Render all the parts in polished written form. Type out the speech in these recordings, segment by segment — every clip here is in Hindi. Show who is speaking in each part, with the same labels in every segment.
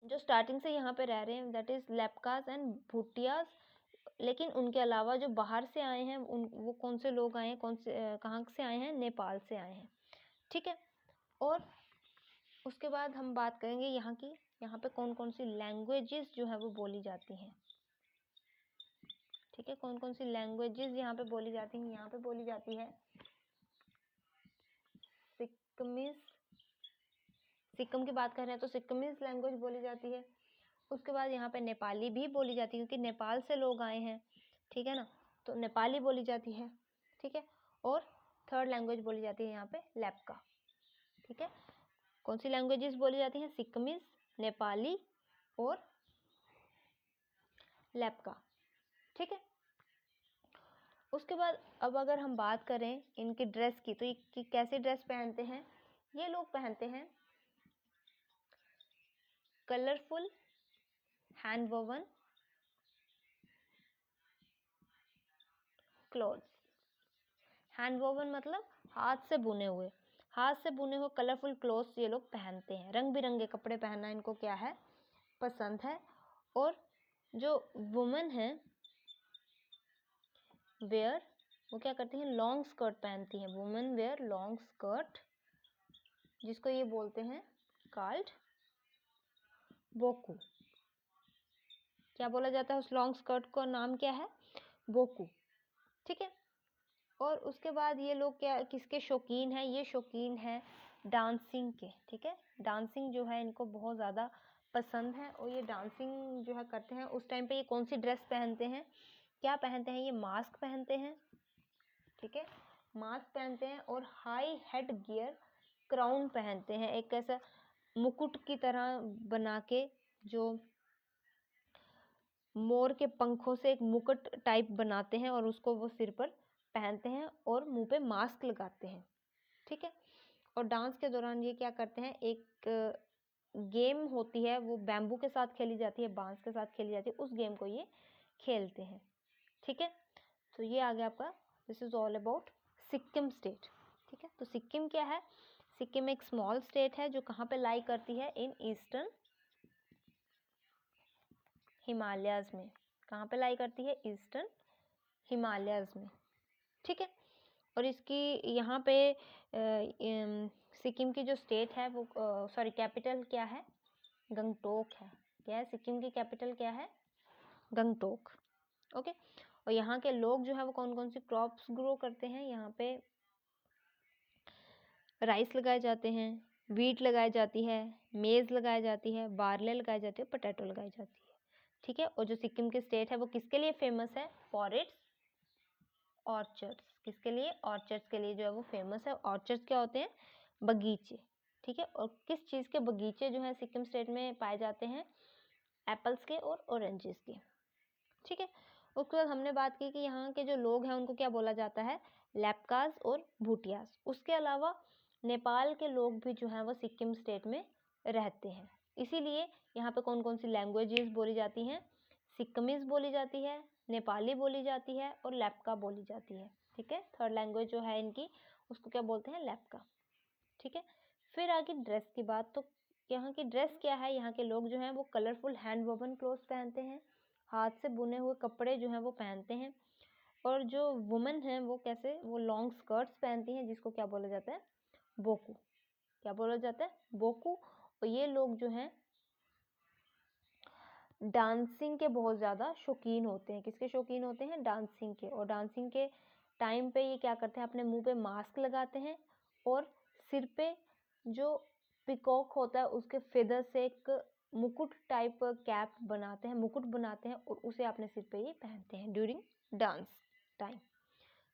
Speaker 1: जो स्टार्टिंग से यहाँ पे रह रहे हैं दैट इज़ लेपकास एंड भूटियास। लेकिन उनके अलावा जो बाहर से आए हैं वो कौन से लोग आए हैं, कौन से कहाँ से आए हैं, नेपाल से आए हैं। ठीक है, और उसके बाद हम बात करेंगे यहाँ की, यहाँ पे कौन कौन सी लैंग्वेजेस जो है वो बोली जाती हैं। ठीक है, कौन कौन सी लैंग्वेजेस यहाँ पे बोली जाती हैं। यहाँ पे बोली जाती है सिक्किम की बात कर रहे हैं तो सिक्किमीज लैंग्वेज बोली जाती है। उसके बाद यहाँ पे नेपाली भी बोली जाती है क्योंकि नेपाल से लोग आए हैं। ठीक है ना, तो नेपाली बोली जाती है। ठीक है, और थर्ड लैंग्वेज बोली जाती है यहाँ पे लेपका। ठीक है, कौन सी लैंग्वेजेस बोली जाती हैं? सिक्किमीज, नेपाली और लेपका। ठीक है, उसके बाद अब अगर हम बात करें इनकी ड्रेस की, तो ये कैसी ड्रेस पहनते हैं? ये लोग पहनते हैं colourful hand woven clothes. Hand woven मतलब हाथ से बुने हुए कलरफुल क्लॉथ्स ये लोग पहनते हैं। रंग बिरंगे कपड़े पहनना इनको क्या है? पसंद है। और जो वुमेन है वेयर, वो क्या करती हैं? लॉन्ग स्कर्ट पहनती हैं। वुमेन वेयर लॉन्ग स्कर्ट, जिसको ये बोलते हैं कॉल्ड बोकू। क्या बोला जाता है उस लॉन्ग स्कर्ट को? नाम क्या है? बोकू। ठीक है, और उसके बाद ये लोग क्या किसके शौकीन हैं? ये शौकीन है डांसिंग के। ठीक है, डांसिंग जो है इनको बहुत ज़्यादा पसंद है और ये डांसिंग जो है करते हैं। उस टाइम पे ये कौन सी ड्रेस पहनते हैं? क्या पहनते हैं? ये मास्क पहनते हैं। ठीक है, मास्क पहनते हैं और हाई हेड गियर क्राउन पहनते हैं। एक ऐसा मुकुट की तरह बना के, जो मोर के पंखों से एक मुकुट टाइप बनाते हैं और उसको वो सिर पर पहनते हैं और मुंह पे मास्क लगाते हैं। ठीक है, और डांस के दौरान ये क्या करते हैं? एक गेम होती है, वो बैम्बू के साथ खेली जाती है, बांस के साथ खेली जाती है, उस गेम को ये खेलते हैं। ठीक है, तो ये आ गया आपका, this is all about Sikkim state. ठीक है, तो सिक्किम क्या है? सिक्किम एक स्मॉल स्टेट है जो कहाँ पे लाई करती है? इन ईस्टर्न हिमालयाज में। कहाँ पे लाई करती है? ईस्टर्न हिमालयाज में। ठीक है, और इसकी यहाँ पे सिक्किम की जो स्टेट है वो कैपिटल क्या है? गंगटोक है। क्या है? सिक्किम की कैपिटल क्या है? गंगटोक। ओके, और यहाँ के लोग जो है वो कौन कौन सी क्रॉप्स ग्रो करते हैं? यहाँ पे राइस लगाए जाते हैं, वीट लगाई जाती है, मेज़ लगाई जाती है, बारले लगाई जाती है, पोटैटो लगाई जाती है। ठीक है, और जो सिक्किम की स्टेट है वो किसके लिए फेमस है? For its orchards. किसके लिए? ऑर्चर्ड्स के लिए जो है वो फेमस है। ऑर्चर्ड्स क्या होते हैं? बगीचे। ठीक है, और किस चीज़ के बगीचे जो है सिक्किम स्टेट में पाए जाते हैं? एप्पल्स के और ऑरेंजेस के। ठीक है, उसके बाद हमने बात की कि यहाँ के जो लोग हैं उनको क्या बोला जाता है? लेपकास और भूटियास। उसके अलावा नेपाल के लोग भी जो हैं वो सिक्किम स्टेट में रहते हैं। इसीलिए यहाँ पे कौन कौन सी लैंग्वेजेस बोली जाती हैं? सिक्किमीज बोली जाती है, नेपाली बोली जाती है और लेपका बोली जाती है। ठीक है, थर्ड लैंग्वेज जो है इनकी उसको क्या बोलते हैं? लेपका। ठीक है, फिर आगे ड्रेस की बात। तो यहाँ की ड्रेस क्या है? यहाँ के लोग जो हैं वो कलरफुल हैंड वोवन क्लोथ्स पहनते हैं, हाथ से बुने हुए कपड़े जो हैं वो पहनते हैं। और जो वुमेन हैं वो कैसे? वो लॉन्ग स्कर्ट्स पहनती हैं, जिसको क्या बोला जाता है? बोकू। क्या बोला जाता है? बोकू। और ये लोग जो हैं डांसिंग के बहुत ज़्यादा शौकीन होते हैं। किसके शौकीन होते हैं? डांसिंग के। और डांसिंग के टाइम पे ये क्या करते हैं? अपने मुंह पे मास्क लगाते हैं और सिर पे जो पिकॉक होता है उसके फेदर से एक मुकुट टाइप कैप बनाते हैं, मुकुट बनाते हैं और उसे अपने सिर पे ये पहनते हैं ड्यूरिंग डांस टाइम।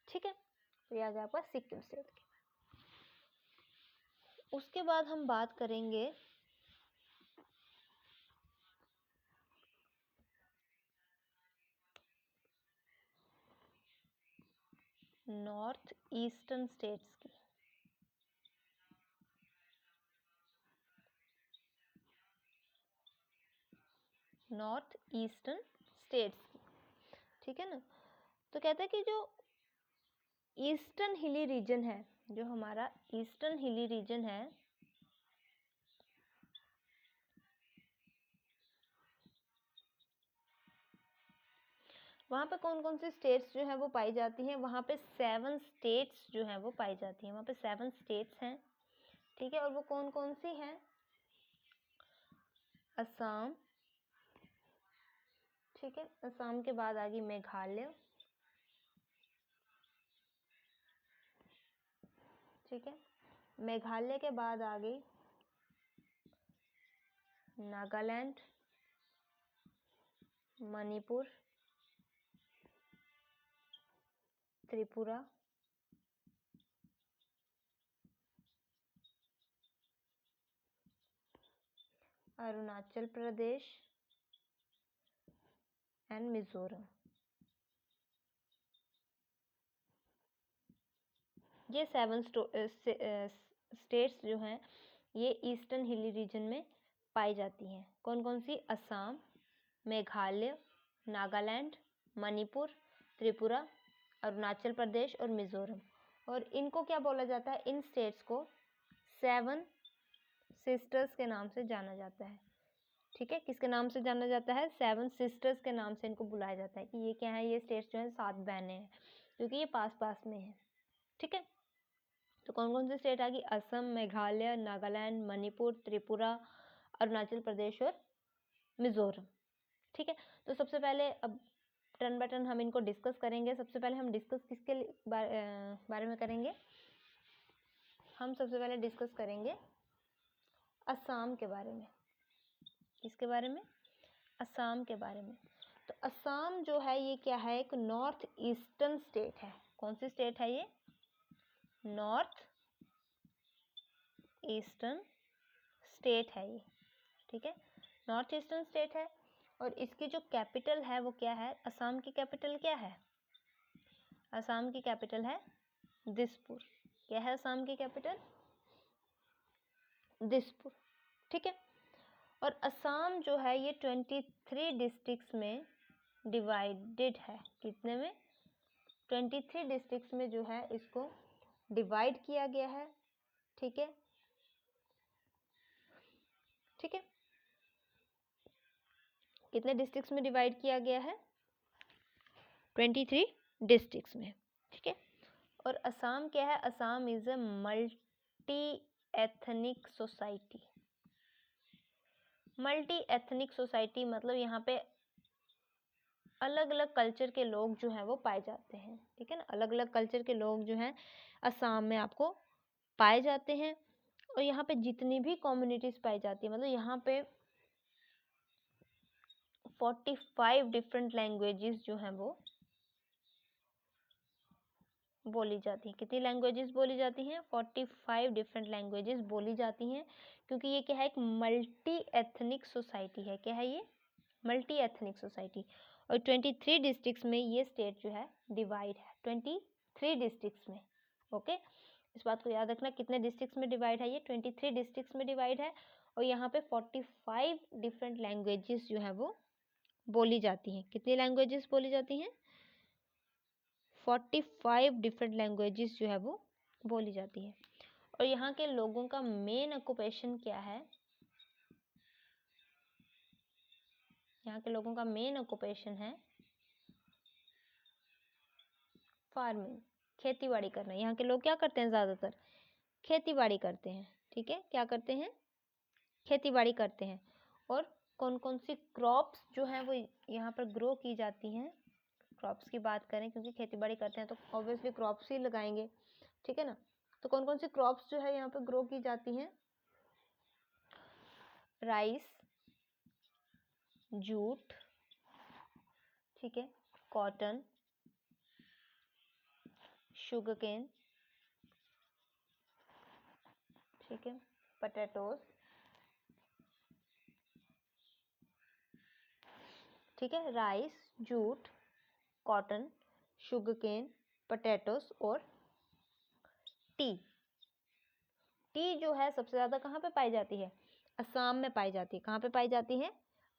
Speaker 1: ठीक है, तो ये आ गया आपका सिक्किम स्टेट के। उसके बाद हम बात करेंगे नॉर्थ ईस्टर्न स्टेट्स की। नॉर्थ ईस्टर्न स्टेट्स की। ठीक है ना, तो कहते हैं कि जो ईस्टर्न हिली रीजन है, जो हमारा ईस्टर्न हिली रीजन है, वहाँ पे कौन कौन सी स्टेट्स जो है वो पाई जाती हैं? वहाँ पे 7 स्टेट्स जो हैं वो पाई जाती हैं। वहाँ पे 7 स्टेट्स हैं, ठीक है। और वो कौन कौन सी हैं? असम, ठीक है। असम के बाद आ गई मेघालय, ठीक है। मेघालय के बाद आ गई नागालैंड, मणिपुर, त्रिपुरा, अरुणाचल प्रदेश एंड मिजोरम। ये 7 स्टेट्स जो हैं ये ईस्टर्न हिली रीजन में पाई जाती हैं। कौन कौन सी? असम, मेघालय, नागालैंड, मणिपुर, त्रिपुरा, अरुणाचल प्रदेश और मिजोरम। और इनको क्या बोला जाता है? इन स्टेट्स को 7 सिस्टर्स के नाम से जाना जाता है, ठीक है। किसके नाम से जाना जाता है? 7 सिस्टर्स के नाम से इनको बुलाया जाता है कि ये क्या है? ये स्टेट्स जो है 7 बहनें हैं, क्योंकि ये पास पास में है, ठीक है। तो कौन कौन सी स्टेट आ गई? असम, मेघालय, नागालैंड, मणिपुर, त्रिपुरा, अरुणाचल प्रदेश और मिजोरम, ठीक है। तो सबसे पहले अब टर्न बाय टर्न हम इनको डिस्कस करेंगे। सबसे पहले हम डिस्कस किसके बारे में करेंगे? हम सबसे पहले डिस्कस करेंगे असम के बारे में। किसके बारे में? असम के बारे में। तो असम जो है ये क्या है? एक नॉर्थ ईस्टर्न स्टेट है। कौन सी स्टेट है ये? नॉर्थ ईस्टर्न स्टेट है ये, ठीक है। नॉर्थ ईस्टर्न स्टेट है और इसकी जो कैपिटल है वो क्या है? असम की कैपिटल क्या है? असम की कैपिटल है दिसपुर। क्या है असम की कैपिटल? दिसपुर, ठीक है। और असम जो है ये 23 डिस्ट्रिक्ट्स में डिवाइडेड है। कितने में? 23 डिस्ट्रिक्ट्स में जो है इसको डिवाइड किया गया है, ठीक है, ठीक है। कितने डिस्ट्रिक्ट्स में डिवाइड किया गया है? 23 डिस्ट्रिक्ट्स में, ठीक है। और असम क्या है? Assam is a multi ethnic society. Multi ethnic society मतलब यहाँ पे अलग अलग कल्चर के लोग जो हैं वो पाए जाते हैं, ठीक है ना। अलग अलग कल्चर के लोग जो हैं असम में आपको पाए जाते हैं। और यहाँ पे जितनी भी कम्युनिटीज पाई जाती है, मतलब यहाँ पे 45 डिफरेंट लैंग्वेजेस जो हैं वो बोली जाती हैं। कितनी लैंग्वेजेस बोली जाती हैं? 45 डिफरेंट लैंग्वेजेस बोली जाती हैं, क्योंकि ये क्या है? एक मल्टी एथनिक सोसाइटी है। क्या है ये? Multi ethnic society. और 23 डिस्ट्रिक्ट्स में ये स्टेट जो है डिवाइड है। 23 डिस्ट्रिक्ट्स में, ओके। इस बात को याद रखना, कितने डिस्ट्रिक्ट्स में डिवाइड है? ये 23 डिस्ट्रिक्ट्स में डिवाइड है। और यहाँ पे 45 डिफरेंट लैंग्वेजेस जो है वो बोली जाती हैं। कितनी लैंग्वेजेस बोली जाती हैं? 45 डिफरेंट लैंग्वेजेस जो है वो बोली जाती है। और यहाँ के लोगों का मेन ऑक्यूपेशन क्या है? यहाँ के लोगों का मेन ऑक्यूपेशन है फार्मिंग, खेती बाड़ी करना। यहाँ के लोग क्या करते हैं? ज़्यादातर खेती बाड़ी करते हैं, ठीक है। क्या करते हैं? खेती बाड़ी करते हैं। और कौन कौन सी क्रॉप्स जो हैं वो यहाँ पर ग्रो की जाती हैं? क्रॉप्स की बात करें, क्योंकि खेती बाड़ी करते हैं तो ऑब्वियसली क्रॉप्स ही लगाएंगे, ठीक है ना। तो कौन कौन सी क्रॉप्स जो है यहाँ पर ग्रो की जाती हैं? राइस, जूट, ठीक है, कॉटन, शुगर केन, ठीक है, पोटैटोज, ठीक है। Rice, jute, cotton, sugar cane, potatoes और टी। टी जो है सबसे ज़्यादा कहाँ पे पाई जाती है? असम में पाई जाती है। कहाँ पे पाई जाती है?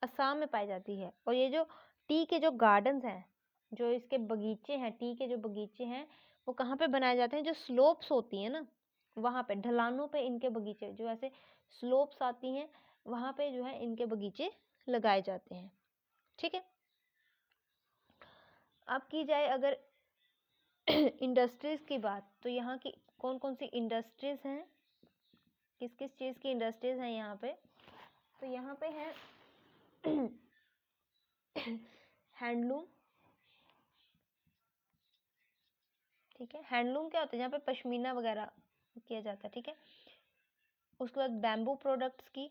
Speaker 1: असम में पाई जाती है। और ये जो टी के जो गार्डन्स हैं, जो इसके बगीचे हैं, टी के जो बगीचे हैं, वो कहाँ पे बनाए जाते हैं? जो स्लोप्स होती हैं ना, वहाँ पे ढलानों पे इनके बगीचे, जो ऐसे स्लोप्स आती हैं वहाँ पे जो है इनके बगीचे लगाए जाते हैं, ठीक है। अब की जाए अगर इंडस्ट्रीज की बात, तो यहाँ की कौन कौन सी इंडस्ट्रीज हैं, किस किस चीज़ की इंडस्ट्रीज हैं यहाँ पे, तो यहाँ पे है हैंडलूम, ठीक है। हैंडलूम क्या होता है, जहाँ पे पश्मीना वगैरह किया जाता है, ठीक है। उसके बाद बैम्बू प्रोडक्ट्स की,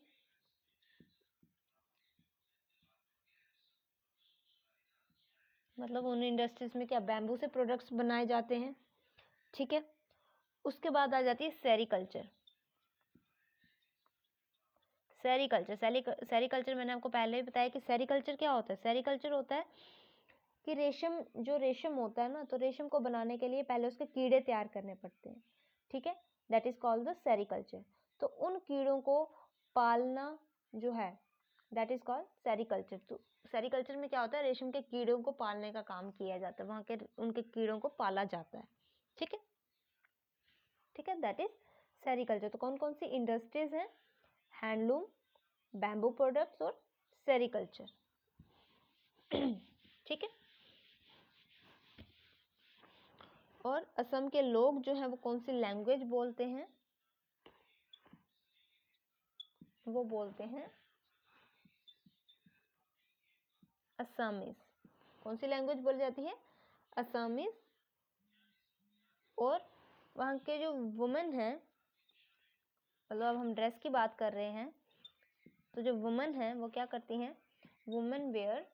Speaker 1: मतलब उन इंडस्ट्रीज में क्या बैम्बू से प्रोडक्ट्स बनाए जाते हैं, ठीक है। उसके बाद आ जाती है सेरीकल्चर। सेरीकल्चर मैंने आपको पहले ही बताया कि सेरीकल्चर क्या होता है। सेरीकल्चर होता है कि रेशम होता है ना, तो रेशम को बनाने के लिए पहले उसके कीड़े तैयार करने पड़ते हैं, ठीक है। That is called the sericulture. तो उन कीड़ों को पालना जो है दैट इज कॉल्ड सेरीकल्चर। तो सेरीकल्चर में क्या होता है, रेशम के कीड़ों को पालने का काम किया जाता है, वहाँ के उनके कीड़ों को पाला जाता है, ठीक है, ठीक है। That is sericulture. तो कौन कौन सी इंडस्ट्रीज हैं, हैंडलूम, बैम्बू प्रोडक्ट्स और सेरीकल्चर, ठीक है। और असम के लोग जो हैं वो कौन सी लैंग्वेज बोलते हैं, वो बोलते हैं असमीज। कौन सी लैंग्वेज बोली जाती है, असमीज। और वहाँ के जो वुमेन हैं, मतलब अब हम ड्रेस की बात कर रहे हैं, तो जो वुमेन हैं वो क्या करती हैं, वुमेन वेयर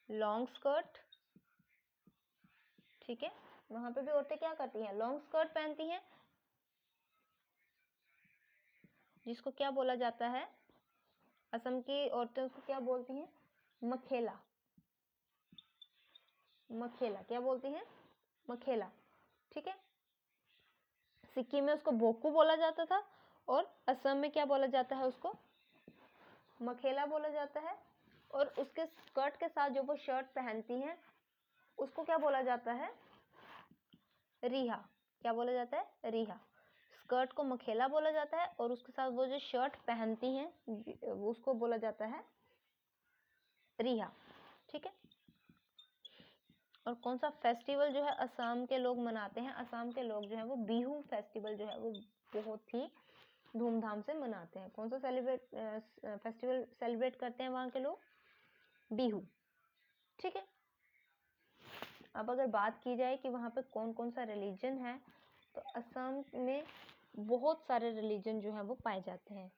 Speaker 1: लॉन्ग स्कर्ट, ठीक है। वहां पे भी औरतें क्या करती हैं, लॉन्ग स्कर्ट पहनती हैं, जिसको क्या बोला जाता है, असम की औरतें उसको क्या बोलती हैं, मखेला। मखेला क्या बोलती हैं, मखेला, ठीक है। सिक्किम में उसको बोकू बोला जाता था, और असम में क्या बोला जाता है, उसको मखेला बोला जाता है। और उसके स्कर्ट के साथ जो वो शर्ट पहनती हैं उसको क्या बोला जाता है, रिहा। क्या बोला जाता है, रिहा। स्कर्ट को मखेला बोला जाता है, और उसके साथ वो जो शर्ट पहनती हैं उसको बोला जाता है रिहा, ठीक है। और कौन सा फेस्टिवल जो है असम के लोग मनाते हैं, असम के लोग जो है वो बिहू फेस्टिवल जो है वो बहुत ही धूमधाम से मनाते हैं। कौन सा फेस्टिवल सेलिब्रेट करते हैं वहाँ के लोग, बिहू, ठीक है। अब अगर बात की जाए कि वहाँ पे कौन कौन सा रिलीजन है, तो असम में बहुत सारे रिलीजन जो है वो पाए जाते हैं।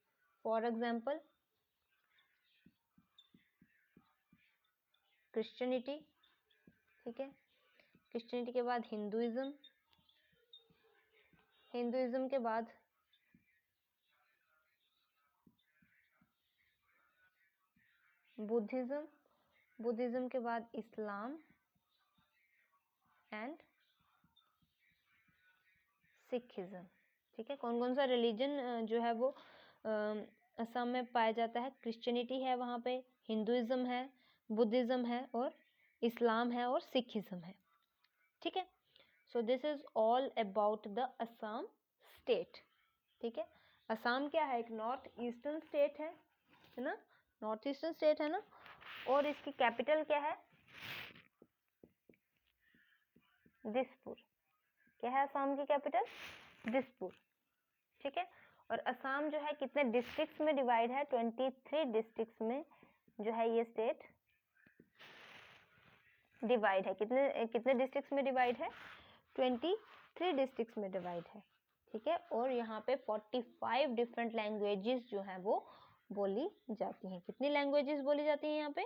Speaker 1: फॉर एग्जाम्पल क्रिश्चियनिटी, ठीक है। क्रिश्चियनिटी के बाद हिंदुइज्म, हिंदुइज्म के बाद बुद्धिज्म, बुद्धिज्म के बाद इस्लाम एंड सिखिज्म, ठीक है। कौन कौन सा रिलीजन जो है वो असम में पाया जाता है, क्रिश्चियनिटी है वहाँ पे, हिंदुइज्म है, बुद्धिज्म है और इस्लाम है और सिखिज्म है, ठीक है। So this is all about the Assam state, ठीक है। असम क्या है, एक नॉर्थ ईस्टर्न स्टेट है ना, नॉर्थ ईस्टर्न स्टेट है ना। और इसकी कैपिटल क्या है, दिसपुर। क्या है असम की कैपिटल, दिसपुर, ठीक है। और असम जो है कितने डिस्ट्रिक्ट्स में डिवाइड है, 23 डिस्ट्रिक्ट्स में जो है ये स्टेट डिवाइड है। कितने कितने डिस्ट्रिक्ट्स में डिवाइड है, 23 डिस्ट्रिक्ट्स में डिवाइड है, ठीक है। और यहाँ पे 45 डिफरेंट लैंग्वेजेस जो हैं वो बोली जाती हैं। कितनी लैंग्वेजेस बोली जाती हैं यहाँ पे,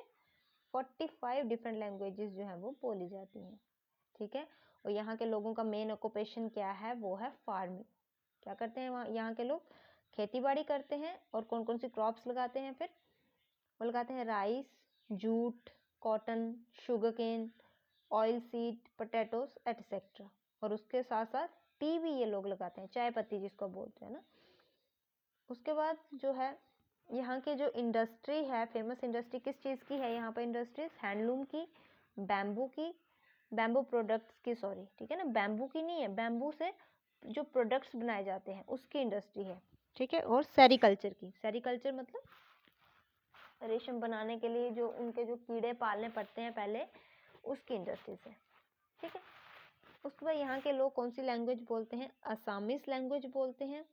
Speaker 1: 45 डिफरेंट लैंग्वेजेस जो हैं वो बोली जाती हैं, ठीक है। और यहाँ के लोगों का मेन ऑक्यूपेशन क्या है, वो है फार्मिंग। क्या करते हैं वहाँ यहाँ के लोग, खेती बाड़ी करते हैं। और कौन कौन सी क्रॉप्स लगाते हैं, फिर वो लगाते हैं rice, jute, cotton, sugar cane, oil seed, potatoes etcetera. और उसके साथ साथ टी भी ये लोग लगाते हैं, चाय पत्ती जिसको बोलते हैं ना। उसके बाद जो है यहाँ की जो इंडस्ट्री है, फेमस इंडस्ट्री किस चीज़ की है यहाँ पर, इंडस्ट्रीज हैंडलूम की, बैम्बू की, बैम्बू प्रोडक्ट्स की, सॉरी, ठीक है ना, बैम्बू की नहीं है, बैम्बू से जो प्रोडक्ट्स बनाए जाते हैं उसकी इंडस्ट्री है, ठीक है। और सेरीकल्चर की, सेरीकल्चर मतलब रेशम बनाने के लिए जो उनके जो कीड़े पालने पड़ते हैं पहले, उसकी इंडस्ट्रीज है, ठीक है। उसके बाद यहाँ के लोग कौन सी लैंग्वेज बोलते हैं, असमीज लैंग्वेज बोलते हैं।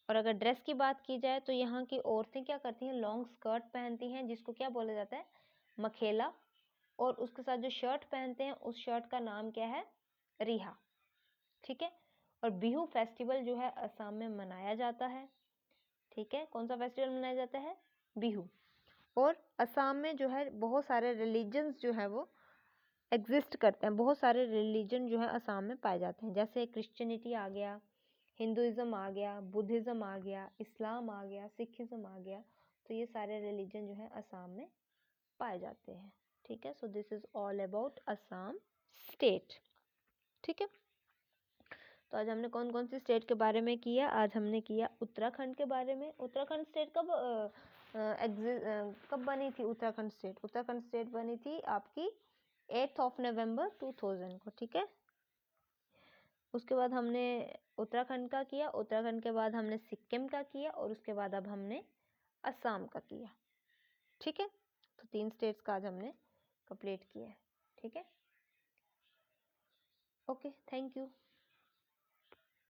Speaker 1: और अगर ड्रेस की बात की जाए तो यहाँ की औरतें क्या करती हैं, लॉन्ग स्कर्ट पहनती हैं जिसको क्या बोला जाता है, मखेला। और उसके साथ जो शर्ट पहनते हैं उस शर्ट का नाम क्या है, रिहा, ठीक है। और बिहू फेस्टिवल जो है असम में मनाया जाता है, ठीक है। कौन सा फेस्टिवल मनाया जाता है, बिहू। और असम में जो है बहुत सारे रिलीजन्स जो है वो एग्जिस्ट करते हैं, बहुत सारे रिलीजन जो है असम में पाए जाते हैं, जैसे क्रिश्चियनिटी आ गया, हिंदुइज्म आ गया, बुद्धिज़्म आ गया, इस्लाम आ गया, सिखिज़्म आ गया। तो ये सारे रिलीजन जो है असम में पाए जाते हैं, ठीक है। So this is all about Assam state, ठीक है। तो आज हमने कौन कौन सी स्टेट के बारे में किया, आज हमने किया उत्तराखंड के बारे में। उत्तराखंड स्टेट कब बनी थी, उत्तराखंड स्टेट बनी थी आपकी 8 नवंबर 2000 को, ठीक है। उसके बाद हमने उत्तराखंड का किया, उत्तराखंड के बाद हमने सिक्किम का किया, और उसके बाद अब हमने असम का किया, ठीक है। तो 3 स्टेट्स का आज हमने कंप्लीट किया है, ठीक है। Okay, thank you.